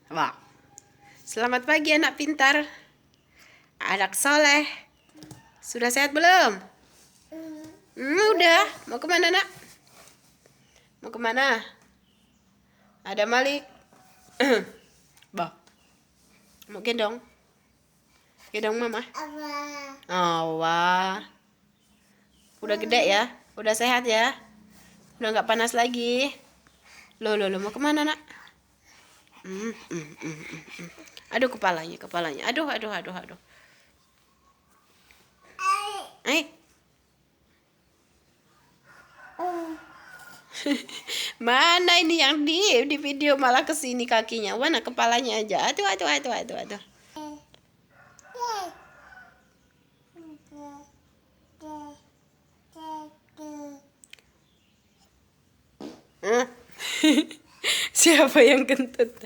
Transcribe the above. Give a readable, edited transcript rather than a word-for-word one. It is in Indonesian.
Wah. Selamat pagi anak pintar. Anak soleh. Sudah sehat belum? Udah. Mau kemana nak? Mau kemana? Ada Malik. Bah. Mau gendong? Gendong mama? Oh, wah. Udah gede ya? Udah sehat ya? Udah nggak panas lagi? Loh, mau kemana nak? Aduh kepalanya. Aduh. Mana ini yang di video malah kesini kakinya. Mana kepalanya aja. Aduh. Siapa yang kentut?